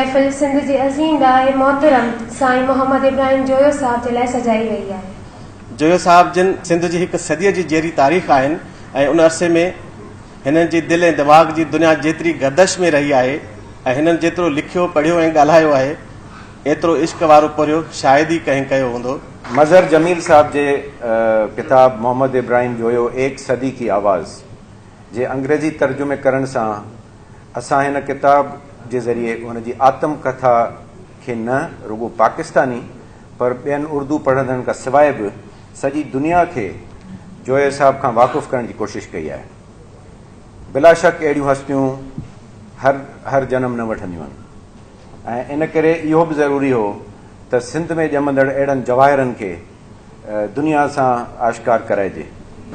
महफ़िल सिंध जे अज़ीम डाहे मोहतरम साईं मोहम्मद इब्राहिम जोयो साहब जे लाइ सजाई वई आहे। जोयो साहब जिन सिंध जी हिकु सदीअ जी जहिड़ी तारीख़ आहिनि ऐं उन अरसे में हिननि जी दिलि ऐं दिमाग़ जी दुनिया जेतिरी गर्दश में रही आहे ऐं हिननि जेतिरो लिखियो पढ़ियो ऐं ॻाल्हायो आहे एतिरो इश्क वारो पढ़ियो शायदि ई कंहिं कयो हूंदो। मज़हर जमील साहब जे किताब मोहम्मद इब्राहिम जोयो एक सदी की आवाज़ जे अंग्रेज़ी तर्जुमे करण सां असां हिन किताब जे ज़रिए हुन जी आत्म कथा खे न रुगो पाकिस्तानी पर ॿियनि उर्दू पढ़ंदड़नि खां सवाइ बि सॼी दुनिया खे जोयो साहब खां वाक़ुफ़ु करण जी कोशिशि कई आहे। बिला शक अहिड़ियूं हस्तियूं हर जनम न वठंदियूं आहिनि ऐं इन करे इहो बि ज़रूरी हो त सिंध में ॼमंदड़ अहिड़नि जवाहिरनि खे दुनिया सां आश्कार कराइजे।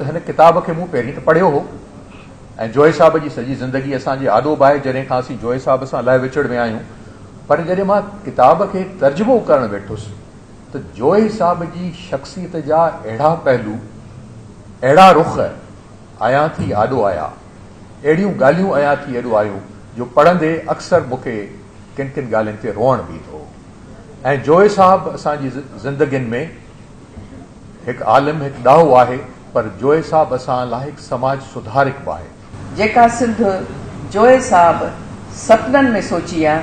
हिन किताब खे मूं पहिरीं त पढ़ियो हो ऐं जोए साहब जी सॼी ज़िंदगी असांजी आदोब आहे जॾहिं खां असीं जोए साहब सां लाइ विछड़ में आहियूं, पर जॾहिं मां किताब खे तर्जुमो करणु वेठुसि त जोए साहब जी शख़्सियत जा अहिड़ा पहलू, अहिड़ा रुख़ आया थी आॾो आया, अहिड़ियूं ॻाल्हियूं आया थी एॾो आयूं जो पढ़ंदे अक्सर मूंखे किन किन ॻाल्हियुनि ते रोअण बि थो। ऐं जोए साहब असांजी ज़िंदगियुनि में हिकु आलिम, हिकु ॾाहो आहे, पर जोए साहब असां लाइ हिकु समाज सुधारक बि आहे। जेका सिंध जोए साहब सपननि में सोची आहे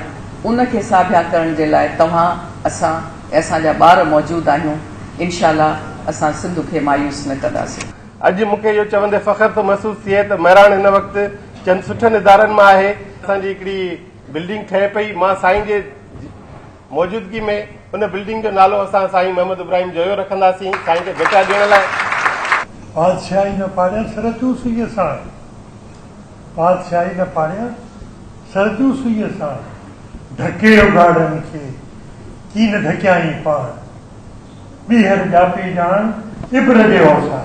उनखे साबिया करण जे लाइ तव्हां असां असांजा ॿार मौजूदु आहियूं। इंशाअल्लाह असां सिंध खे मायूस न कंदासीं। अॼु मूंखे इहो चवंदे फ़ख्रु थो महसूसु थिए त महिराण हिन वक़्तु चंद सुठनि इदारनि मां आहे। असांजी हिकिड़ी बिल्डिंग ठहे पई, मां साईं जे मौजूदगी में उन बिल्डिंग जो नालो असां साईं मोहम्मद इब्राहिम जोयो रखंदासीं साईं खे बेटा ॾियण लाइ। बादशाही न पाड़िया सरजू सुईअ सां, बादशाही न पाड़िया सरजू सुईअ सां, ढके उगाड़नि खे की न ढकियाई पाण, ॿीहर जापी ॼाण इब्र जे औसा,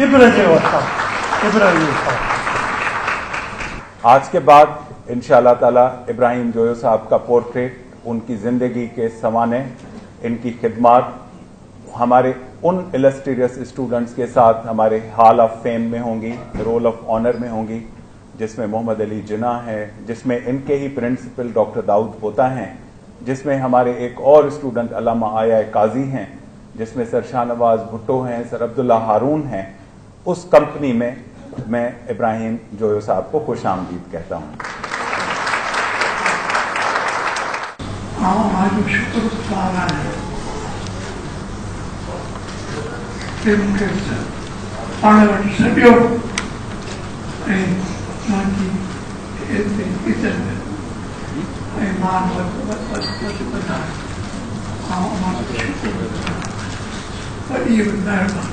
इब्र जे औसा, इब्र जे औसा। आज के बाद इंशाअल्लाह ताला इब्राहिम जोयो साहब का पोर्ट्रेट उनकी जिंदगी के सवाने, इनकी खिदमत हमारे उन इलस्ट्रियस स्टूडेंट्स के साथ हमारे हॉल ऑफ फेम में होंगी, रोल ऑफ ऑनर में होंगी, जिसमें मोहम्मद अली जिन्ना है, जिसमें इनके ही प्रिंसिपल डॉक्टर दाऊद पोता हैं, जिसमें हमारे एक और स्टूडेंट अल्लामा आया काजी हैं, जिसमें सर शाहनवाज भुट्टो हैं, सर अब्दुल्ला हारून हैं। उस कंपनी में मैं इब्राहिम जोयो साहब को खुश आमदीद कहता हूँ। What do you remember?